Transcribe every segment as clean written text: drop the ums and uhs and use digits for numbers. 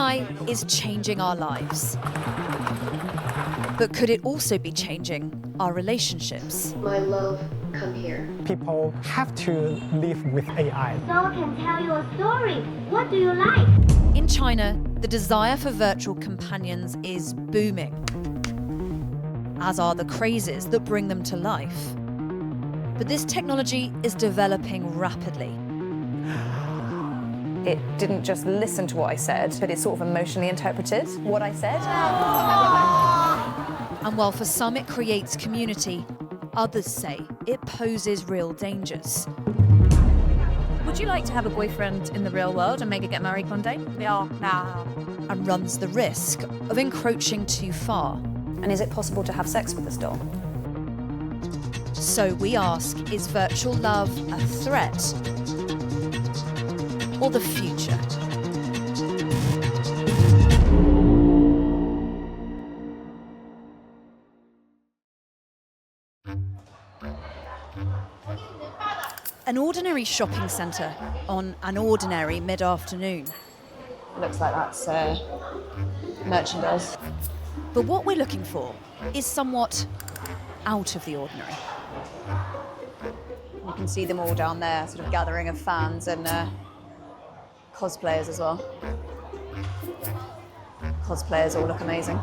AI is changing our lives. But could it also be changing our relationships? My love, come here. People have to live with AI. So can tell you a story. What do you like? In China, the desire for virtual companions is booming, as are the crazes that bring them to life. But this technology is developing rapidly. It didn't just listen to what I said, but it sort of emotionally interpreted what I said. And while for some it creates community, others say it poses real dangers. Would you like to have a boyfriend in the real world and maybe get married one day? And runs the risk of encroaching too far. And is it possible to have sex with this doll? So we ask, is virtual love a threat or the future? An ordinary shopping centre on an ordinary mid-afternoon. Looks like that's merchandise. But what we're looking for is somewhat out of the ordinary. You can see them all down there, sort of gathering of fans and cosplayers as well. Cosplayers all look amazing.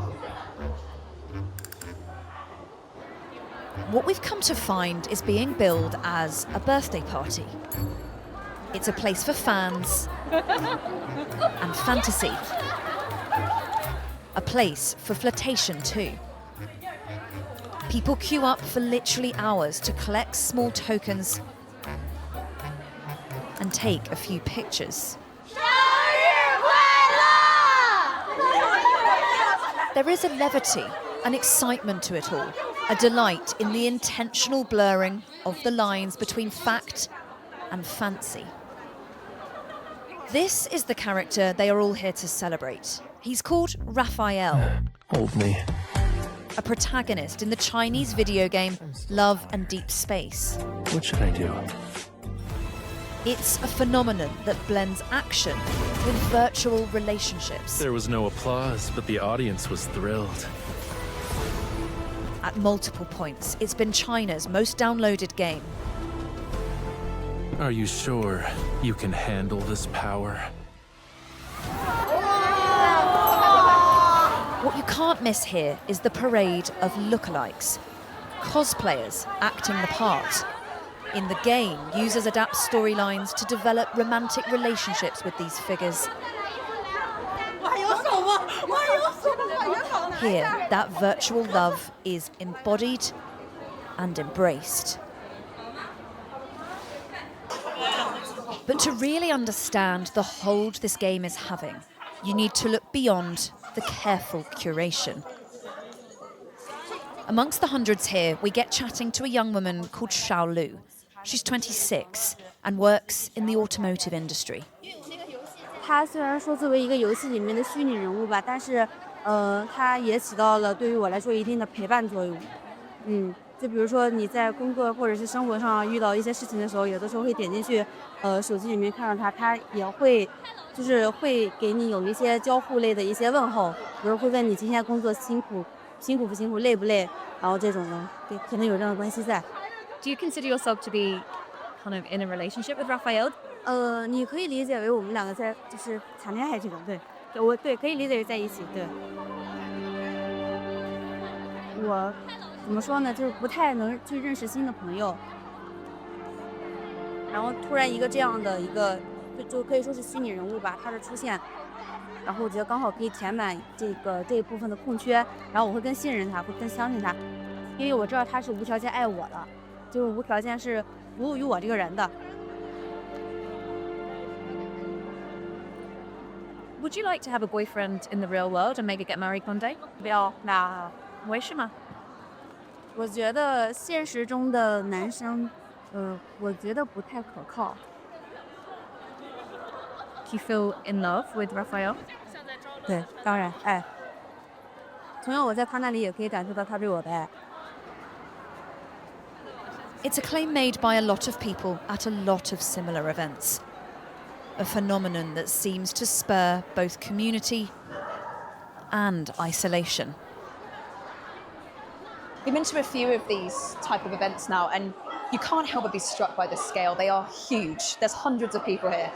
What we've come to find is being billed as a birthday party. It's a place for fans and fantasy. A place for flirtation too. People queue up for literally hours to collect small tokens and take a few pictures. There is a levity, an excitement to it all, a delight in the intentional blurring of the lines between fact and fancy. This is the character they are all here to celebrate. He's called Raphael. Hold me. A protagonist in the Chinese video game Love and Deep Space. What should I do? It's a phenomenon that blends action with virtual relationships. There was no applause, but the audience was thrilled. At multiple points, it's been China's most downloaded game. Are you sure you can handle this power? What you can't miss here is the parade of lookalikes, cosplayers acting the part. In the game, users adapt storylines to develop romantic relationships with these figures. Here, that virtual love is embodied and embraced. But to really understand the hold this game is having, you need to look beyond the careful curation. Amongst the hundreds here, we get chatting to a young woman called Xiao Lu. She's 26 and works in the automotive industry. 它虽然说作为一个游戏里面的虚拟人物吧，但是它也起到了对于我来说一定的陪伴作用。就比如说你在工作或者是生活上遇到一些事情的时候，有的时候会点进去手机里面看到它，它也会就是会给你有一些交互类的一些问候，比如会问你今天工作辛苦不辛苦，累不累，然后这种的，对，可能有这样的关系在。Do you consider yourself to be kind of in a relationship with Raphael? 你可以理解为我们两个在就是谈恋爱这种，对，我对可以理解为在一起，对。我怎么说呢，就是不太能去认识新的朋友，然后突然一个这样的一个就可以说是虚拟人物吧，它的出现，然后我觉得刚好可以填满这一部分的空缺，然后我会更信任他，会更相信他，因为我知道他是无条件爱我的，就是无条件是服务于我这个人的。Would you like to have a boyfriend in the real world and maybe get married one day? 不要，为什么？我觉得现实中的男生，我觉得不太可靠。Do you feel in love with Raphael? 对，当然爱。同样，我在他那里也可以感受到他对我的爱。It's a claim made by a lot of people at a lot of similar events. a phenomenon that seems to spur both community and isolation. We've been to a few of these type of events now, and you can't help but be struck by the scale. They are huge. There's hundreds of people here.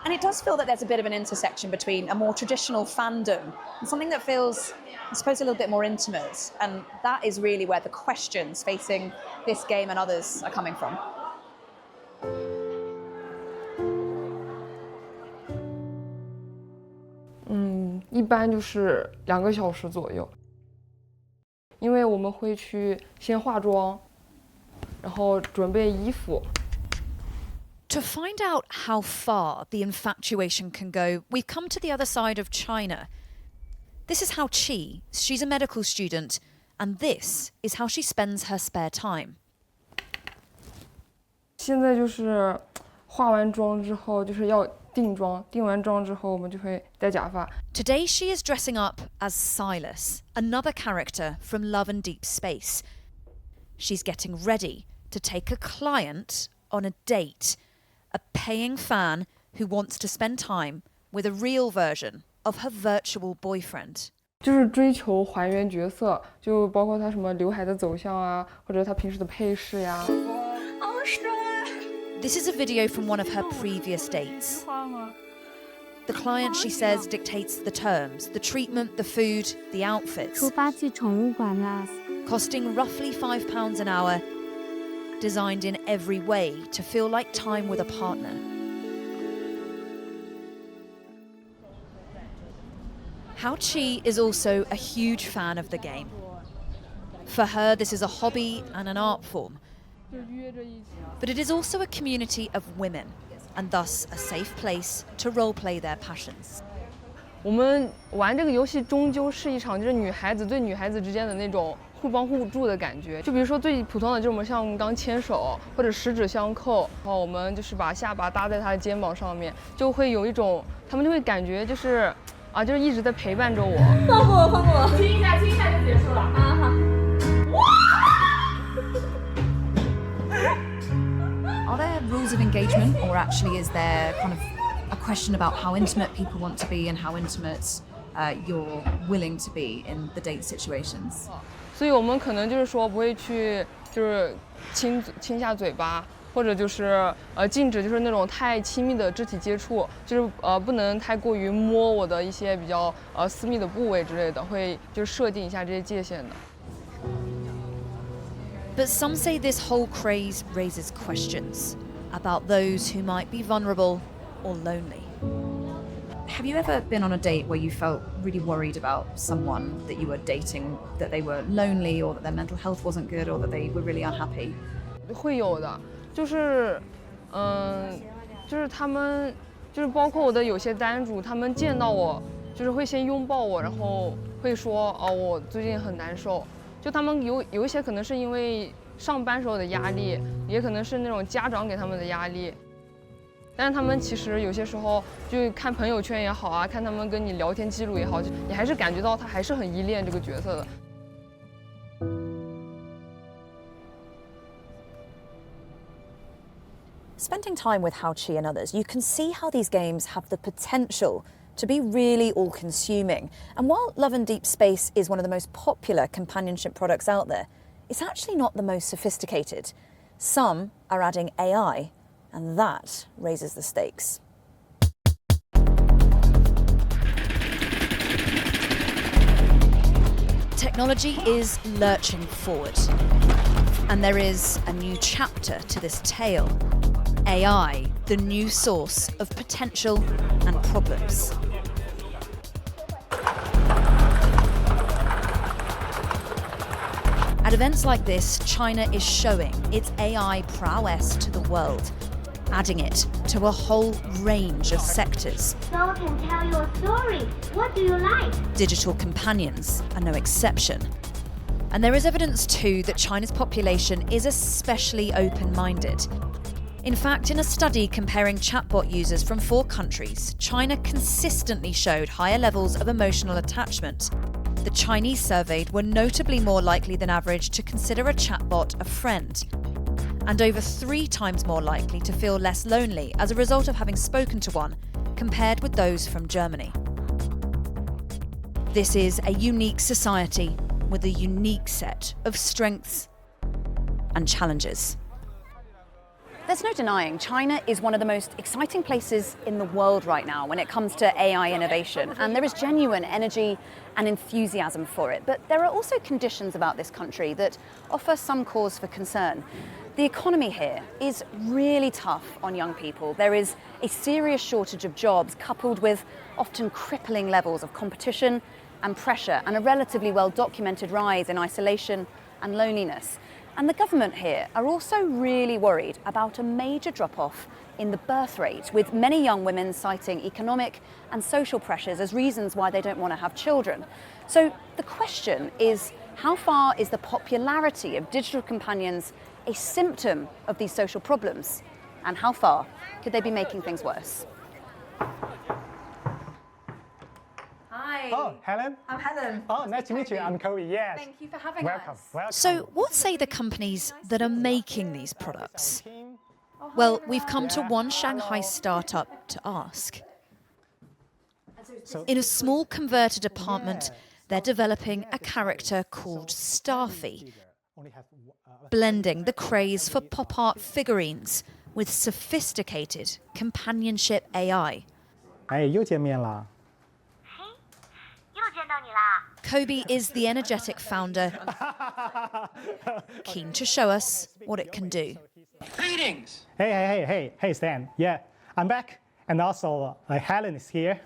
And it does feel that there's a bit of an intersection between a more traditional fandom and something that feels, I suppose, a little bit more intimate. And that is really where the questions facing this game and others are coming from. 一般就是2个小时左右，因为我们会去先化妆，然后准备衣服。 To find out how far the infatuation can go, we've come to the other side of China. This is how Chi, she's a medical student, and this is how she spends her spare time. 现在就是化完妆之后，就是要定妆，定完妆之后我们就会戴假发。 Today she is dressing up as Silas, another character from Love and Deep Space. She's getting ready to take a client on a date, a paying fan who wants to spend time with a real version of her virtual boyfriend. 就是追求还原角色，就包括他什么刘海的走向啊，或者他平时的配饰呀。 This is a video from one of her previous dates. The client, she says, dictates the terms, the treatment, the food, the outfits. 出发去宠物馆啦。 Costing roughly £5 an hour, designed in every way to feel like time with a partner. Hao Chi is also a huge fan of the game. For her, this is a hobby and an art form. But it is also a community of women, and thus a safe place to role-play their passions. 我们玩这个游戏终究是一场就是女孩子对女孩子之间的那种互帮互助的感觉。就比如说最普通的，就是我们像刚牵手或者十指相扣，然后我们就是把下巴搭在她的肩膀上面，就会有一种他们就会感觉就是就是一直在陪伴着我。放过，放过，亲一下，亲一下就结束了啊！好。 Are there rules of engagement, or actually is there kind of a question about how intimate people want to be and how intimate you're willing to be in the date situations? 所以我们可能就是说不会去就是亲下嘴巴，或者就是禁止就是那种太亲密的肢体接触，就是不能太过于摸我的一些比较私密的部位之类的，会就是设定一下这些界限的。 But some say this whole craze raises questions about those who might be vulnerable or lonely. Have you ever been on a date where you felt really worried about someone that you were dating, that they were lonely or that their mental health wasn't good or that they were really unhappy? 会有的，就是就是他们就是包括我的有些单主，他们见到我就是会先拥抱我，然后会说我最近很难受。 就他们有一些可能是因为上班时候的压力，也可能是那种家长给他们的压力，但是他们其实有些时候就看朋友圈也好啊，看他们跟你聊天记录也好，你还是感觉到他还是很依恋这个角色的。 Spending time with Hao Chi and others, you can see how these games have the potential to be really all-consuming. And while Love and Deep Space is one of the most popular companionship products out there, it's actually not the most sophisticated. Some are adding AI, and that raises the stakes. Technology is lurching forward, and there is a new chapter to this tale. AI, the new source of potential and problems. At events like this, China is showing its AI prowess to the world, adding it to a whole range of sectors. So can tell you a story. What do you like? Digital companions are no exception. And there is evidence too that China's population is especially open-minded. In fact, in a study comparing chatbot users from 4 countries, China consistently showed higher levels of emotional attachment. The Chinese surveyed were notably more likely than average to consider a chatbot a friend. and over 3 times more likely to feel less lonely as a result of having spoken to one, compared with those from Germany. This is a unique society with a unique set of strengths and challenges. There's no denying China is one of the most exciting places in the world right now when it comes to AI innovation, and there is genuine energy and enthusiasm for it. But there are also conditions about this country that offer some cause for concern. The economy here is really tough on young people. There is a serious shortage of jobs, coupled with often crippling levels of competition and pressure, and a relatively well-documented rise in isolation and loneliness. And the government here are also really worried about a major drop-off in the birth rate, with many young women citing economic and social pressures as reasons why they don't want to have children. So the question is, how far is the popularity of digital companions a symptom of these social problems? And how far could they be making things worse? Hi. Oh, Helen? I'm Helen. Oh, nice to meet you. I'm Kobe, yes. Thank you for having Welcome. us. Welcome. So, what say the companies that are making these products? Well, we've come to one Shanghai startup to ask. In a small converted apartment, they're developing a character called Starfy, blending the craze for pop art figurines with sophisticated companionship AI. 哎，又见面了。 Kobe is the energetic founder, keen to show us what it can do. Greetings! Hey, Stan. Yeah, I'm back. And also, Helen is here.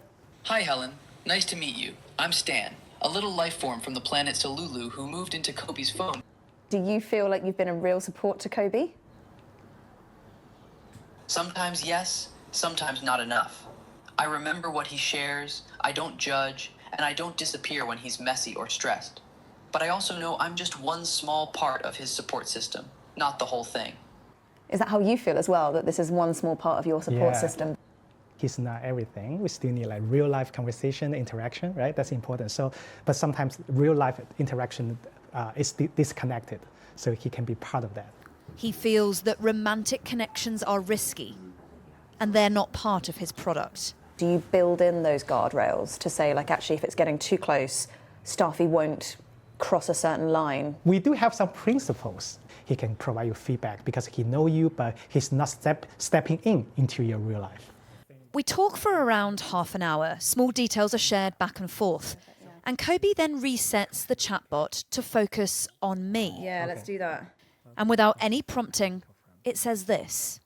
Hi, Helen. Nice to meet you. I'm Stan, a little life form from the planet Salulu who moved into Kobe's phone. Do you feel like you've been a real support to Kobe? Sometimes yes, sometimes not enough. I remember what he shares, I don't judge, and I don't disappear when he's messy or stressed. But I also know I'm just one small part of his support system, not the whole thing. Is that how you feel as well, that this is one small part of your support system? He's not everything. We still need like real life conversation, interaction, right? That's important. So, but sometimes real life interaction is disconnected. So he can be part of that. He feels that romantic connections are risky, and they're not part of his product. Do you build in those guardrails to say, like, actually, if it's getting too close, Starfy won't cross a certain line? We do have some principles. He can provide you feedback because he knows you, but he's not stepping into your real life. We talk for around half an hour. Small details are shared back and forth. And Kobe then resets the chatbot to focus on me. Yeah, let's do that. And without any prompting, it says this.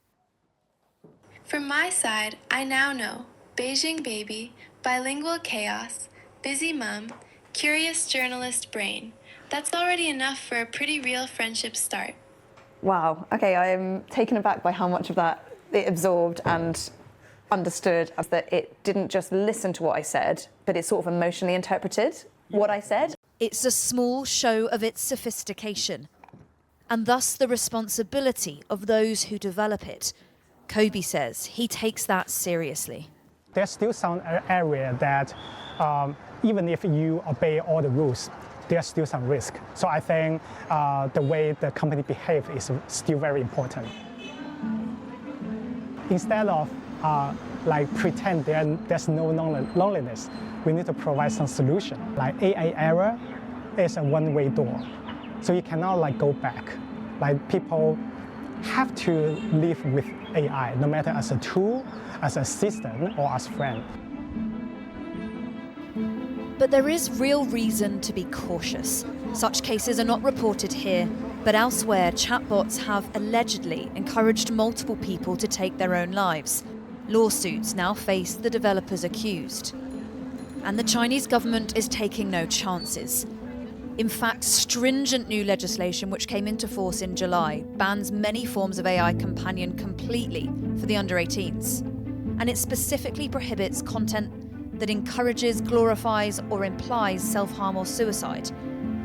From my side, I now know Beijing baby, bilingual chaos, busy mum, curious journalist brain. That's already enough for a pretty real friendship start. Wow. Okay, I am taken aback by how much of that it absorbed and understood, as that it didn't just listen to what I said, but it sort of emotionally interpreted what I said. It's a small show of its sophistication, and thus the responsibility of those who develop it. Kobe says he takes that seriously. There's still some area that even if you obey all the rules, there's still some risk. So I think the way the company behaves is still very important. Instead of like pretend there's no loneliness, we need to provide some solution. Like AI era is a one-way door, so you cannot like go back. Like people have to live with AI, no matter as a tool, as an assistant, or as a friend. But there is real reason to be cautious. Such cases are not reported here, but elsewhere chatbots have allegedly encouraged multiple people to take their own lives. Lawsuits now face the developers accused. And the Chinese government is taking no chances. In fact, stringent new legislation which came into force in July bans many forms of AI companion completely for the under-18s. And it specifically prohibits content that encourages, glorifies, or implies self-harm or suicide,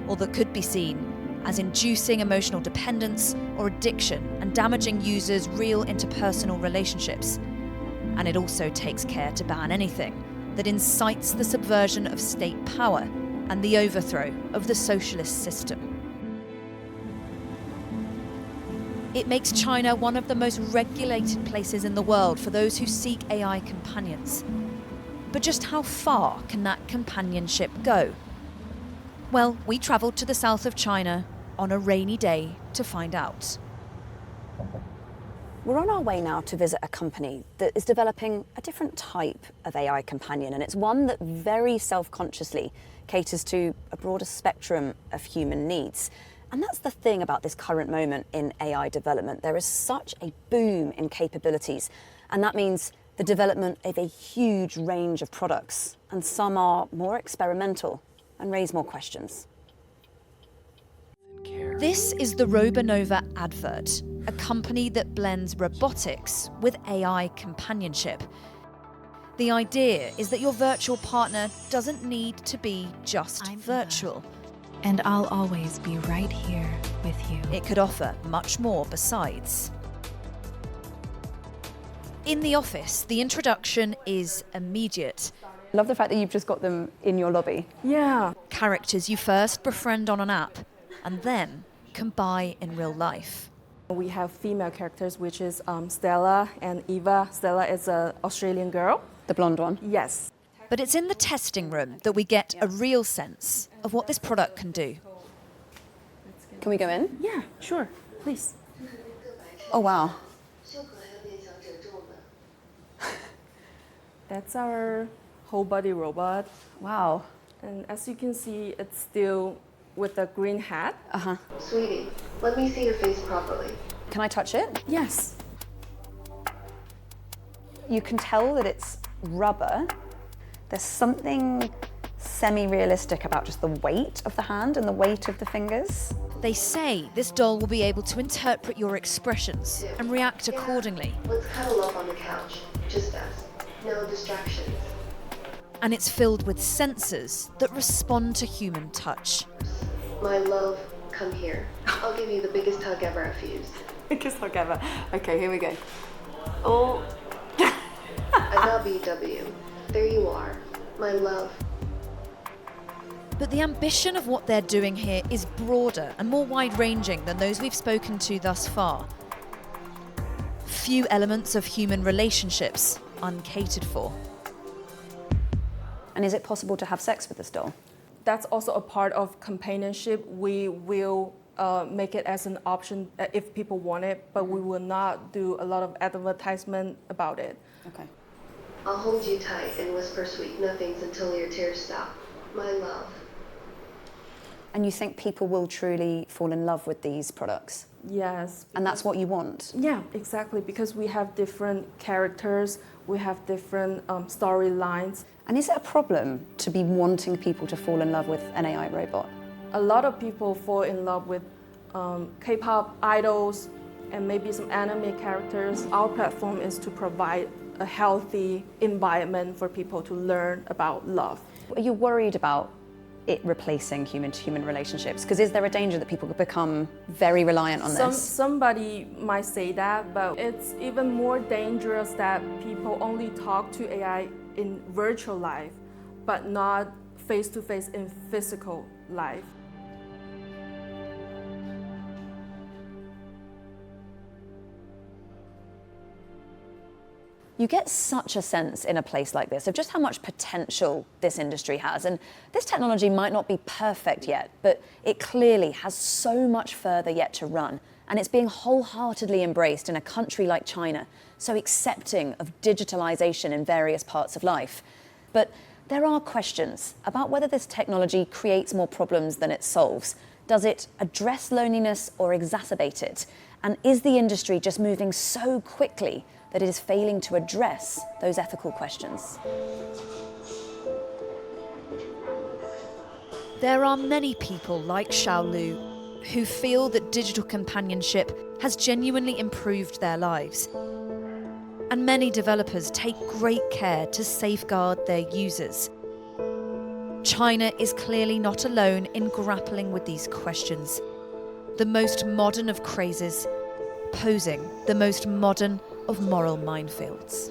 or that could be seen as inducing emotional dependence or addiction and damaging users' real interpersonal relationships. And it also takes care to ban anything that incites the subversion of state power and the overthrow of the socialist system. It makes China one of the most regulated places in the world for those who seek AI companions. But just how far can that companionship go? Well, we travelled to the south of China on a rainy day to find out. We're on our way now to visit a company that is developing a different type of AI companion, and it's one that very self-consciously caters to a broader spectrum of human needs. And that's the thing about this current moment in AI development. There is such a boom in capabilities, and that means the development of a huge range of products, and some are more experimental and raise more questions. This is the Robonova advert, a company that blends robotics with AI companionship. The idea is that your virtual partner doesn't need to be just virtual. And I'll always be right here with you. It could offer much more besides. In the office, the introduction is immediate. I love the fact that you've just got them in your lobby. Yeah. Characters you first befriend on an app and then can buy in real life. We have female characters, which is Stella and Eva. Stella is an Australian girl. The blonde one? Yes. But it's in the testing room that we get a real sense of what this product can do. Can we go in? Yeah, sure. Please. Oh, wow. That's our whole body robot. Wow. And as you can see, it's still with a green hat. Uh-huh. Sweetie, let me see your face properly. Can I touch it? Yes. You can tell that it's rubber. There's something semi-realistic about just the weight of the hand and the weight of the fingers. They say this doll will be able to interpret your expressions and react accordingly. Let's cuddle up on the couch. Just us. No distractions. And it's filled with sensors that respond to human touch. My love, come here. I'll give you the biggest hug ever I've used. Biggest hug ever. Okay, here we go. Oh. I love BW. There you are. My love. But the ambition of what they're doing here is broader and more wide-ranging than those we've spoken to thus far. Few elements of human relationships uncatered for. And is it possible to have sex with this doll? That's also a part of companionship. We will make it as an option if people want it, but we will not do a lot of advertisement about it. Okay. I'll hold you tight and whisper sweet nothings until your tears stop. My love. And you think people will truly fall in love with these products? Yes. And that's what you want? Yeah, exactly, because we have different characters, we have different storylines. And is it a problem to be wanting people to fall in love with an AI robot? A lot of people fall in love with K-pop idols and maybe some anime characters. Our platform is to provide a healthy environment for people to learn about love. Are you worried about it replacing human-to-human relationships? Because is there a danger that people could become very reliant on this? Somebody might say that, but it's even more dangerous that people only talk to AI in virtual life, but not face-to-face in physical life. You get such a sense in a place like this of just how much potential this industry has. And this technology might not be perfect yet, but it clearly has so much further yet to run. And it's being wholeheartedly embraced in a country like China, so accepting of digitalization in various parts of life. But there are questions about whether this technology creates more problems than it solves. Does it address loneliness or exacerbate it? And is the industry just moving so quickly that it is failing to address those ethical questions? There are many people like Xiaolu who feel that digital companionship has genuinely improved their lives. And many developers take great care to safeguard their users. China is clearly not alone in grappling with these questions. The most modern of crazes, posing the most modern of moral minefields.